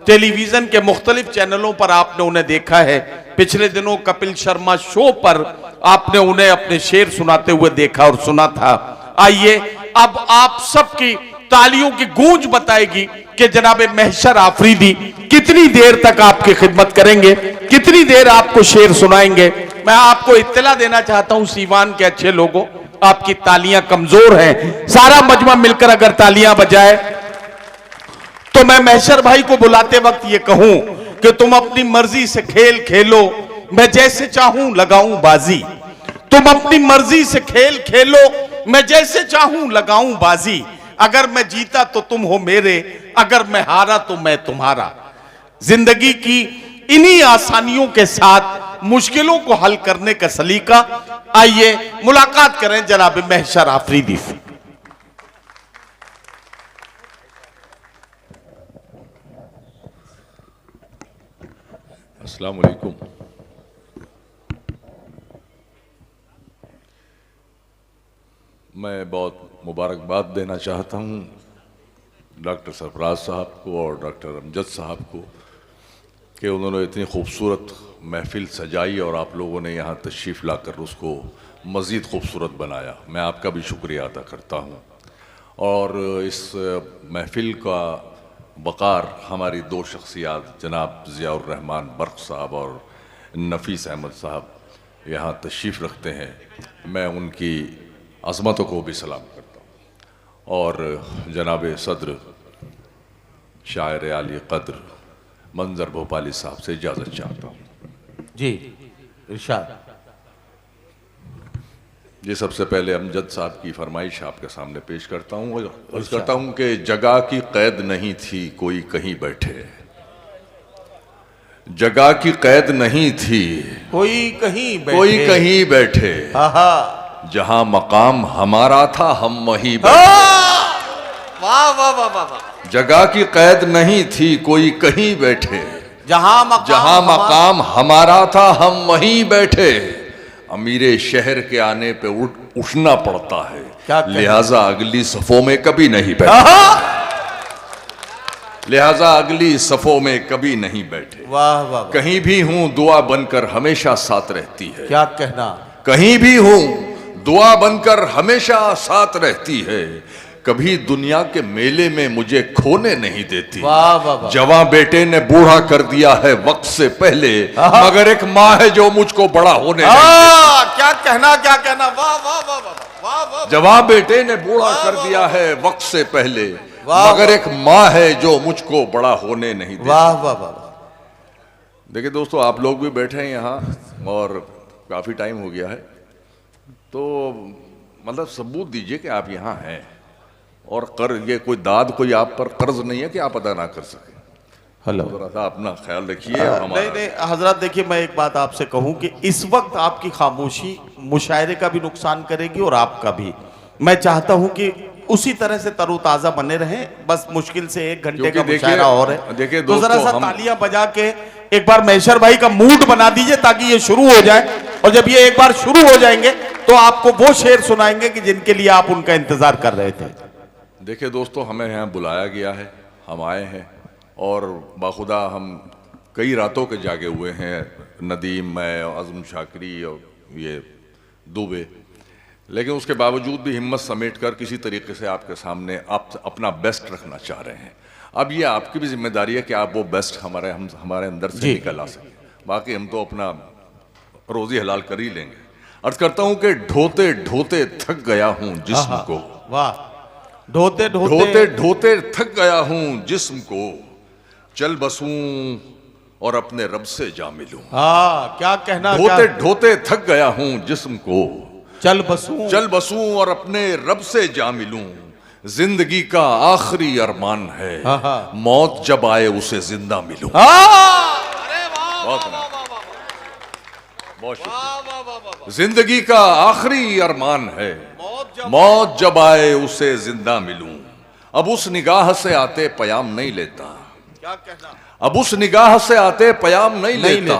Television के मुख्तलिफ चैनलों पर आपने उन्हें देखा है। पिछले दिनों कपिल शर्मा शो पर आपने उन्हें अपने शेर सुनाते हुए देखा और सुना था। आइए अब आप सबकी तालियों की गूंज बताएगी कि जनाब महशर आफरीदी कितनी देर तक आपकी खिदमत करेंगे, कितनी देर आपको शेर सुनाएंगे। मैं आपको इत्तला देना चाहता हूं सीवान के अच्छे लोगों, आपकी तालियां कमजोर हैं। सारा मजमा मिलकर अगर तालियां बजाए तो मैं महशर भाई को बुलाते वक्त ये कहूं कि तुम अपनी मर्जी से खेल खेलो, मैं जैसे चाहूं लगाऊं बाजी। तुम अपनी मर्जी से खेल खेलो, मैं जैसे चाहूं लगाऊं बाजी। अगर मैं जीता तो तुम हो मेरे, अगर मैं हारा तो मैं तुम्हारा। जिंदगी की इन्हीं आसानियों के साथ मुश्किलों को हल करने का सलीका। आइए मुलाकात करें जनाब महशर आफरीदी से। अस्सलाम वालेकुम। मैं बहुत मुबारकबाद देना चाहता हूँ डॉक्टर सरफराज साहब को और डॉक्टर अमजद साहब को कि उन्होंने इतनी खूबसूरत महफिल सजाई और आप लोगों ने यहाँ तशरीफ़ लाकर उसको मज़ीद खूबसूरत बनाया। मैं आपका भी शुक्रिया अदा करता हूँ। और इस महफिल का वक़ार हमारी दो शख्सियात जनाब ज़ियाउर रहमान बर्क़ साहब और नफ़ीस अहमद साहब यहाँ तशरीफ़ रखते हैं। मैं उनकी अज़मतों को भी सलाम करता हूँ और जनाब सदर शायर आली क़द्र मंजर भोपाली साहब से इजाज़त चाहता हूँ। जी इरशाद। जी सबसे पहले अमजद साहब की फरमाइश आपके सामने पेश करता हूँ और अर्ज़ करता हूँ कि जगह की कैद नहीं थी कोई कहीं बैठे, जगह की कैद नहीं थी कोई कहीं बैठे, जहां मकाम हमारा था हम वहीं बैठे। वाह वाह वाह वाह। जगह की कैद नहीं थी कोई कहीं बैठे, जहां मकाम हमारा था हम वहीं बैठे। अमीरे शहर के आने पे उठना पड़ता है, लिहाजा अगली सफों में कभी नहीं बैठे, लिहाजा अगली सफों में कभी नहीं बैठे। वाह वाह। कहीं भी हूं दुआ बनकर हमेशा साथ रहती है, क्या कहना। कहीं भी हूं दुआ बनकर हमेशा साथ रहती है, कभी दुनिया के मेले में मुझे खोने नहीं देती। वाह वाह वाह। जवां बेटे ने बूढ़ा कर दिया है वक्त से पहले, मगर एक माँ है जो मुझको बड़ा होने नहीं देती। क्या कहना। वाह वाह वाह वाह वाह। जवां बेटे ने बूढ़ा कर दिया है वक्त से पहले, मगर एक माँ है जो मुझको बड़ा होने नहीं देती। वाह वाह वाह। देखिए दोस्तों, आप लोग भी बैठे हैं यहाँ और काफी टाइम हो गया है, तो मतलब सबूत दीजिए कि आप यहाँ हैं और कर्ज, ये कोई दाद कोई आप पर कर्ज नहीं है कि आप अदा ना कर सके। हेलो, थोड़ा सा अपना ख्याल रखिए। नहीं हजरत, देखिए मैं एक बात आपसे कहूं कि इस वक्त आपकी खामोशी मुशायरे का भी नुकसान करेगी और आपका भी। मैं चाहता हूं कि उसी तरह से तरोताजा बने रहें। बस मुश्किल से 1 घंटे का मुशायरा और है। देखिए तो जरा सा तालियां बजा के एक बार महशर भाई का मूड बना दीजिए ताकि ये शुरू हो जाए, और जब ये एक बार शुरू हो जाएंगे तो आपको वो शेर सुनाएंगे कि जिनके लिए आप उनका इंतजार कर रहे थे। देखिए दोस्तों, हमें यहाँ बुलाया गया है, हम आए हैं और बाखुदा हम कई रातों के जागे हुए हैं, नदीम, मैं, आज़म शाकरी और ये दुबे, लेकिन उसके बावजूद भी हिम्मत समेट कर किसी तरीके से आपके सामने आप अपना बेस्ट रखना चाह रहे हैं। अब ये आपकी भी जिम्मेदारी है कि आप वो बेस्ट हमारे अंदर से निकल आ सकें। बाकी हम तो अपना रोजी हलाल कर ही लेंगे। अर्ज करता हूँ कि ढोते ढोते थक गया हूँ जिस्म को। वाह। ढोते ढोते थक गया हूँ जिस्म को, चल बसूं और अपने रब से जा मिलूं। क्या कहना। ढोते थक गया हूँ जिस्म को, चल बसूं और अपने रब से जा मिलूं। जिंदगी का आखिरी अरमान है, मौत जब आए उसे जिंदा मिलूं। बहुत शुक्रिया। जिंदगी का आखिरी अरमान है, मौत जब आए उसे जिंदा मिलूं। अब उस निगाह से आते पयाम नहीं लेता, क्या कहना। अब उस निगाह से आते पयाम नहीं लेता।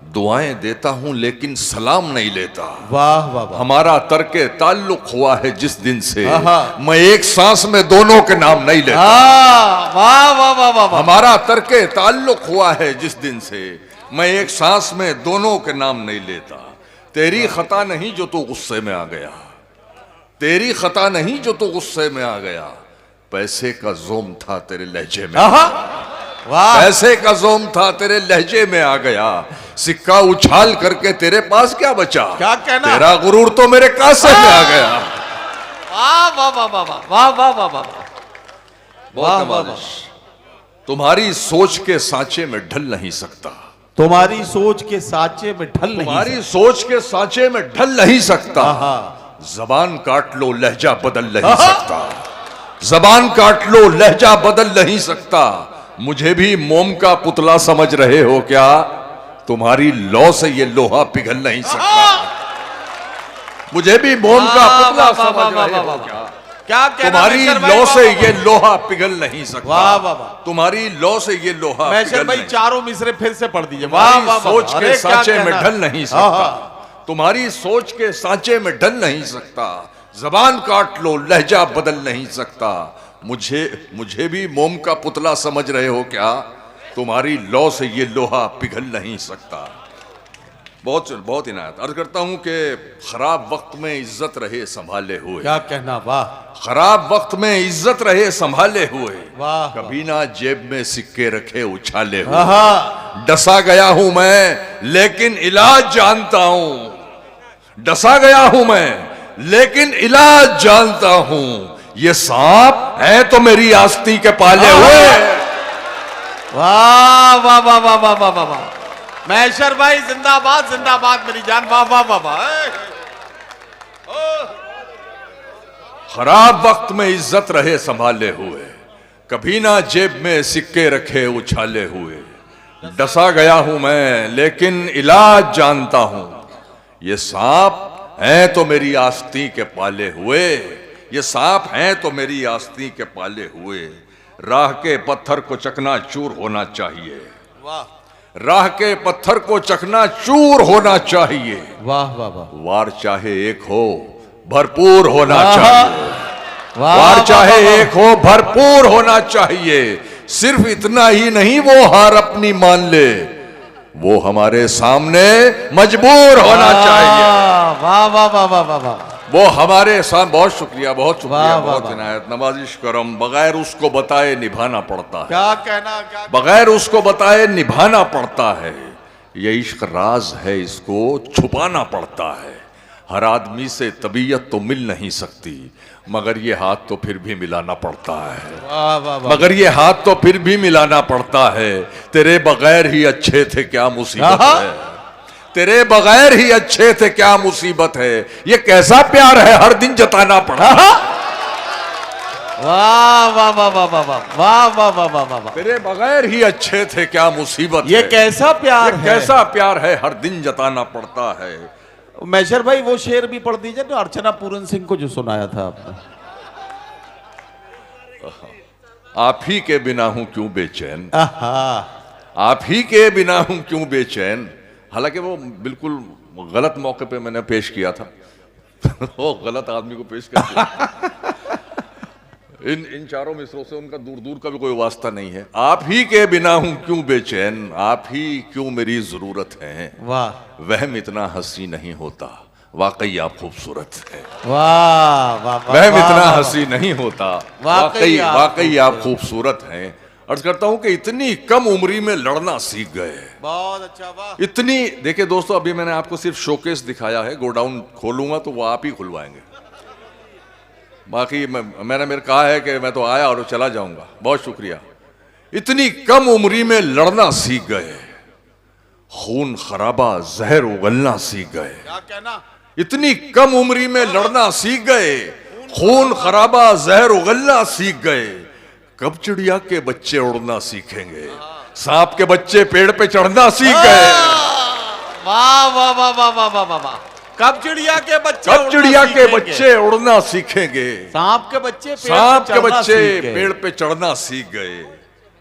दुआएं देता हूं लेकिन सलाम नहीं लेता। वाह वाह वाह। हमारा तर्के ताल्लुक हुआ है जिस दिन से, आहा। मैं एक सांस में दोनों के नाम नहीं लेता। वाह वाह वाह वाह वाह। हमारा तर्के ताल्लुक हुआ है जिस दिन से, मैं एक सांस में दोनों के नाम नहीं लेता। तेरी खता नहीं जो तू गुस्से में आ गया, तेरी खता नहीं जो तू गुस्से में आ गया, पैसे का जोम था तेरे लहजे में, वाह। पैसे का जोम था तेरे लहजे में आ गया, सिक्का उछाल करके तेरे पास क्या बचा, क्या कहना, तेरा गुरूर तो मेरे कासे में आ गया। वाह वाह वाह वाह वाह वाह वाह वाह। बहुत नवाजिश। तुम्हारी सोच के सांचे में ढल नहीं सकता, तुम्हारी सोच के सांचे में ढल नहीं, तुम्हारी सोच के सांचे में ढल नहीं सकता। जबान काट लो लहजा बदल नहीं सकता, जबान काट लो लहजा बदल नहीं सकता। मुझे भी मोम का पुतला समझ रहे हो क्या, तुम्हारी लौ से ये लोहा पिघल नहीं सकता। मुझे भी मोम का पुतला समझ रहे हो क्या, क्या तुम्हारी लौ से ये लोहा पिघल नहीं सकता। वाह वाह वाह। तुम्हारी लौ से ये लोहा मैशर भाई चारों मिसरे फिर से पढ़ दीजिए। वाह वाह। सोच के सांचे में ढल नहीं सकता, तुम्हारी सोच के सांचे में ढल नहीं सकता। जबान काट लो लहजा बदल नहीं सकता। मुझे भी मोम का पुतला समझ रहे हो क्या, तुम्हारी लौ से ये लोहा पिघल नहीं सकता। बहुत बहुत इनायत अर्ज करता हूं कि खराब वक्त में इज्जत रहे संभाले हुए, क्या कहना, वाह। खराब वक्त में इज्जत रहे संभाले हुए, वाह। कभी ना जेब में सिक्के रखे उछाले हुए। डसा गया हूं मैं लेकिन इलाज जानता हूं, डसा गया हूं मैं लेकिन इलाज जानता हूं। ये सांप है तो मेरी आस्ती के पाले हुए। वाह वाह वाह वाह वाह वाह वाह वाह। मैशर भाई जिंदाबाद जिंदाबाद मेरी जान, वाह वाह वाह वाह। खराब वक्त में इज्जत रहे संभाले हुए, कभी ना जेब में सिक्के रखे उछाले हुए। डसा गया हूं मैं लेकिन इलाज जानता हूं। ये सांप हैं तो मेरी आस्ती के पाले हुए, ये सांप हैं तो मेरी आस्ती के पाले हुए। राह के पत्थर को चकनाचूर होना चाहिए, वाह। राह के पत्थर को चकनाचूर होना चाहिए। वाह वाह वाह। वार चाहे एक हो भरपूर होना चाहिए, वाह, वार वाह, चाहे वाह, एक हो भरपूर होना चाहिए। सिर्फ इतना ही नहीं वो हार अपनी मान ले, वो हमारे सामने मजबूर होना चाहिए। वाह वाह वाह वाह वाह वाह। वो हमारे साथ, बहुत शुक्रिया बहुत शुक्रिया, वाह, वाह, बहुत वाह। इनायत नवाजिश करम। बगैर उसको बताए निभाना पड़ता है, क्या कहना, क्या बगैर उसको बताए निभाना पड़ता है। ये इश्क राज है, इसको छुपाना पड़ता है। हर आदमी से तबीयत तो मिल नहीं सकती, मगर ये हाथ तो फिर भी मिलाना पड़ता है, वाह वाह वाह। मगर ये हाथ तो फिर भी मिलाना पड़ता है। तेरे बगैर ही अच्छे थे क्या मुसीबत है, तेरे बगैर ही अच्छे थे क्या मुसीबत है। ये कैसा प्यार है हर दिन जताना पड़ा। वाह वाह वाह वाह वाह वाह वाह वाह वाह वाह वाह वाह। तेरे बगैर ही अच्छे थे क्या मुसीबत ये है। कैसा प्यार ये है, कैसा प्यार है हर दिन जताना पड़ता है। मैशर भाई वो शेर भी पढ़ दीजिए तो अर्चना पूरन सिंह को जो सुनाया था आपने। आप ही के बिना हूं क्यों बेचैन, आहा। आप ही के बिना हूं क्यों बेचैन। हालांकि वो बिल्कुल गलत मौके पे मैंने पेश किया था वो गलत आदमी को पेश कर दिया। इन चारों मिसरों से उनका दूर दूर का भी कोई वास्ता नहीं है। आप ही के बिना हूं क्यों बेचैन, आप ही क्यों मेरी जरूरत है। वाह वहम इतना हंसी नहीं होता, वाकई आप खूबसूरत है। वाह वाह। वहम इतना हंसी नहीं होता, वाकई आप वाकई आप खूबसूरत हैं। अर्ज करता हूं कि इतनी कम उम्री में लड़ना सीख गए, बहुत अच्छा, वाह। इतनी। देखिए दोस्तों, अभी मैंने आपको सिर्फ शोकेस दिखाया है, गोडाउन खोलूंगा तो वो आप ही खुलवाएंगे। बाकी मैंने मेरे कहा है कि मैं तो आया और चला जाऊंगा। बहुत शुक्रिया। इतनी कम उम्री में लड़ना सीख गए, खून खराबा जहर उगलना सीख गए। क्या कहना, इतनी कम उम्री में लड़ना सीख गए, खून खराबा जहर उगलना सीख गए। कब चिड़िया के बच्चे उड़ना सीखेंगे, सांप के बच्चे पेड़ पे चढ़ना सीख गए। वाह वाह वाह वाह वाह वाह वाह वाह। कब चिड़िया के बच्चे, कब चिड़िया के बच्चे उड़ना सीखेंगे, सांप के बच्चे, सांप के बच्चे पेड़ पे चढ़ना सीख गए।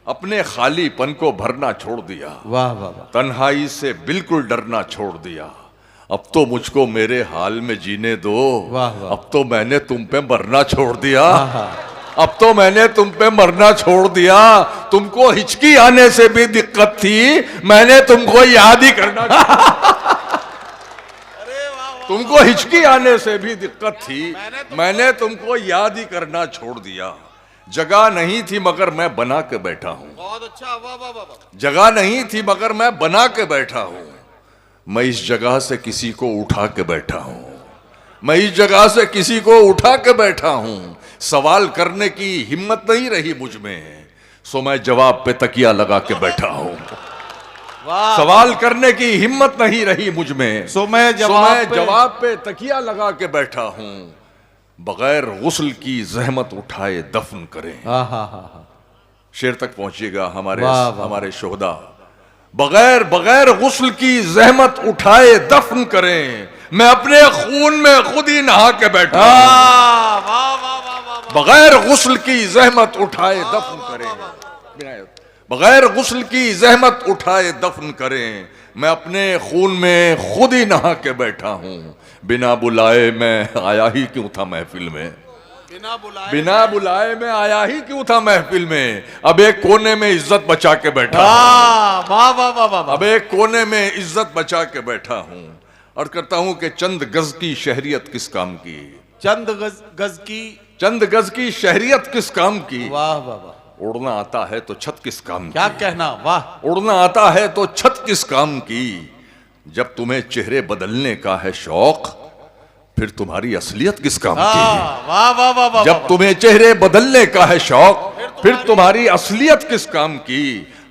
अपने खालीपन को भरना छोड़ दिया, वाह वाह वाह, तन्हाई से बिल्कुल डरना छोड़ दिया। अब तो मुझको मेरे हाल में जीने दो, वाह वाह। अब तो मैंने तुम पे मरना छोड़ दिया, आहा। अब तो मैंने तुम पे मरना छोड़ दिया। तुमको हिचकी आने से भी दिक्कत थी, मैंने तुमको याद ही करना तुमको हिचकी आने से भी दिक्कत थी, मैंने तुमको याद ही करना छोड़ दिया। जगह नहीं थी मगर मैं बना के बैठा हूं, बहुत अच्छा, वाह वाह वाह वाह। जगह नहीं थी मगर मैं बना के बैठा हूं। मैं इस जगह से किसी को उठा के बैठा हूं, मैं इस जगह से किसी को उठा के बैठा हूं। सवाल करने की हिम्मत नहीं रही मुझ में, सो मैं जवाब पे तकिया लगा के बैठा हूं। वाह, सवाल करने की हिम्मत नहीं रही मुझ में, सो मैं जवाब पे तकिया लगा के बैठा हूं। बगैर गुस्ल की जहमत उठाए दफन करें। आहा। शेर तक पहुंचिएगा हमारे वाह, वाह, हमारे शोहदा। बगैर गुस्ल की जहमत उठाए दफन करें, मैं अपने खून में खुद ही नहा के बैठा हूं। बगैर गुस्ल की जहमत उठाए दफन करें, बगैर गुस्ल की जहमत उठाए दफन करें, मैं अपने खून में खुद ही नहा के बैठा हूं। बिना बुलाए मैं आया ही क्यों था महफिल में, बिना बुलाए मैं आया ही क्यों था महफिल में। अब एक कोने में इज्जत बचा के बैठा हूं, वाह वाह वाह वाह। अब एक कोने में इज्जत बचा के बैठा हूं। और करता हूं कि चंद गज की शहरियत किस काम की, चंद गज की शहरियत किस काम की। वाह वाह वाह। उड़ना आता है तो छत किस काम क्या की, कहना, वाह। उड़ना आता है तो छत किस काम की। जब तुम्हें चेहरे बदलने का है शौक, फिर तुम्हारी असलियत किस काम की। वाह वाह वाह वाह। जब तुम्हें चेहरे बदलने का है शौक, फिर तुम्हारी असलियत किस काम की।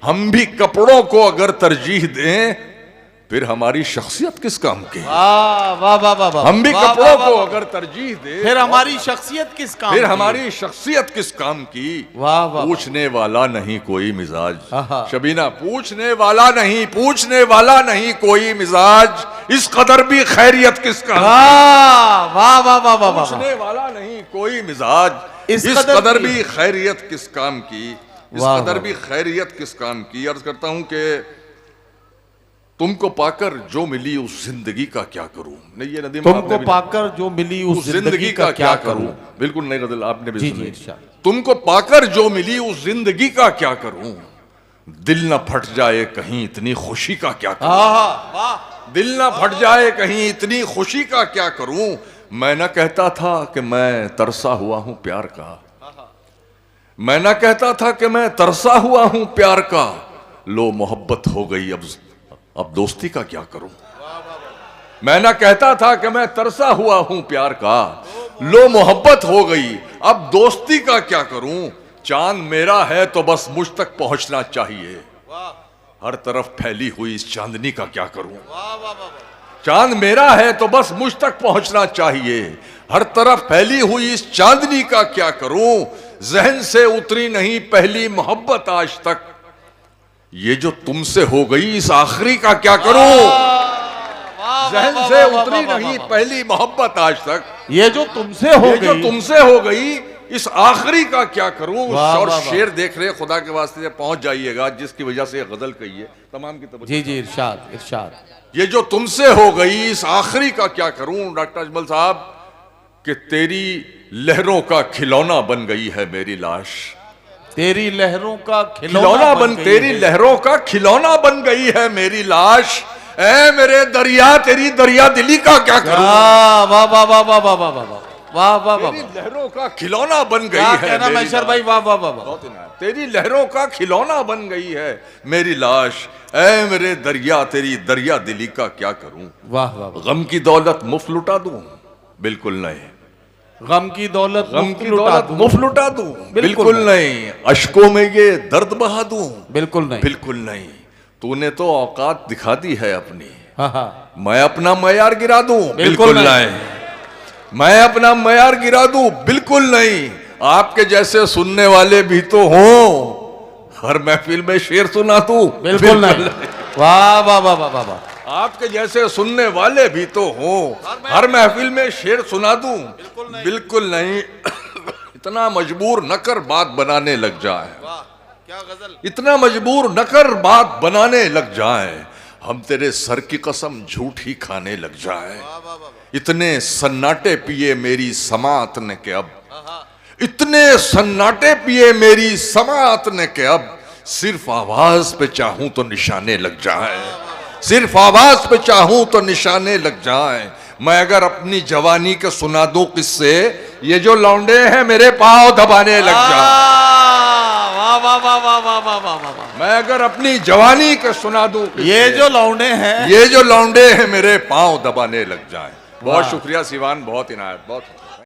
हम भी कपड़ों को अगर तरजीह दें, फिर हमारी शख्सियत किस काम की। वाह वाह वाह वाह। हम भी कपड़ों को अगर तरजीह दें, फिर हमारी शख्सियत किस काम, फिर हमारी शख्सियत किस काम की। वाह वाह। पूछने वाला नहीं कोई मिजाज, आहा। शबीना पूछने वाला नहीं कोई मिजाज। इस कदर भी खैरियत किस काम, वाह वाह वाह वाह वाह। पूछने वाला नहीं कोई मिजाज, इस इस कदर कदर भी भी खैरियत किस काम की, इस वाह, कदर वाह। भी खैरियत किस काम की। अर्ज करता हूं कि तुमको पाकर जो मिली उस जिंदगी का क्या करूं। नहीं, ये नदीम साहब ने तुमको भी- पाकर जो मिली उस जिंदगी का क्या करूं। बिल्कुल नई गजल आपने भी जी सुनी। जी इरशाद। तुमको पाकर जो मिली उस जिंदगी का क्या करूं। दिल न फट जाए कहीं इतनी खुशी का क्या करूं, वाह। दिल न फट जाए कहीं इतनी खुशी का क्या करूं। मैं न कहता था कि मैं तरसा हुआ हूं प्यार का, मैं न कहता था कि मैं तरसा हुआ हूं प्यार का। लो मोहब्बत हो गई, अब दोस्ती का क्या करूं। मैं न कहता था कि मैं तरसा हुआ हूं प्यार का, लो मोहब्बत हो गई, अब दोस्ती का क्या करूं। चांद मेरा है तो बस मुझ तक पहुंचना चाहिए, हर तरफ फैली हुई इस चांदनी का क्या करूं। चांद मेरा है तो बस मुझ तक पहुंचना चाहिए, हर तरफ फैली हुई इस चांदनी का क्या करूं। जहन से उतरी नहीं पहली मोहब्बत आज तक, ये जो तुमसे हो गई इस आखिरी का क्या करूं। जहन से उतरी नहीं पहली मोहब्बत आज तक, ये जो तुमसे हो जो गई, तुमसे हो गई इस आखिरी का क्या करूं। वाह, और वाह, वाह। शेर देख रहे खुदा के वास्ते पहुंच जाइएगा, जिसकी वजह से गजल कही है तमाम की तवज्जो। जी जी इरशाद इरशाद। ये जो तुमसे हो गई इस आखिरी का क्या करूं। डॉक्टर अजमल साहब कि तेरी लहरों का खिलौना बन गई है मेरी लाश, तेरी लहरों का खिलौना बन, तेरी लहरों का खिलौना बन गई है मेरी लाश। ऐ मेरे दरिया तेरी दरिया दिली का क्या करूं। वाह वाह वाह वाह वाह वाह वाह वाह वाह वाह। तेरी लहरों का खिलौना बन गई क्या है कहना मेरी मैशर लाश। भाई, वाह वाह वाह वाह। बहुत इनायत। तेरी लहरों का खिलौना बन गई है मेरी लाश। ऐ मेरे दरिया तेरी दरिया दिली का क्या करूं। वाह वाह वाह। गम की दौलत मुफ्त लुटा दूं, बिल्कुल नहीं। गम की दौलत मुफ्त लुटा दूं, बिल्कुल नहीं। अशकों में ये दर्द बहा दूं, बिल्कुल नहीं। बिल्कुल नहीं। तूने तो औकात दिखा दी है अपनी, हाँ हाँ। मैं अपना मयार गिरा दूं, बिल्कुल नहीं। मैं अपना मयार गिरा दूं, बिल्कुल नहीं। आपके जैसे सुनने वाले भी तो हों, हर महफिल में शेर सुना दूं, बिल्कुल नहीं। वाह वाह वाह वाह वाह वाह। आपके जैसे सुनने वाले भी तो हों, हर महफिल में शेर सुना दूं, बिल्कुल नहीं। इतना मजबूर न कर बात बनाने लग जाए, क्या गजल। इतना मजबूर न कर बात बनाने लग जाए, हम तेरे सर की कसम झूठी खाने लग जाए। इतने सन्नाटे पिए मेरी समात ने के अब, इतने सन्नाटे पिए मेरी समात ने के अब, सिर्फ आवाज पे चाहूं तो निशाने लग जाए, सिर्फ आवाज पे चाहूं तो निशाने लग जाए। मैं अगर अपनी जवानी के सुना दूं किससे, ये जो लौंडे हैं मेरे पांव दबाने लग जाए। वाह वाह वाह वाह वाह वाह वाह वाह। मैं अगर अपनी जवानी के सुना दूं किससे, ये जो लौंडे हैं, ये जो लौंडे हैं मेरे पांव दबाने लग जाएं। बहुत शुक्रिया सिवान, बहुत इनायत, बहुत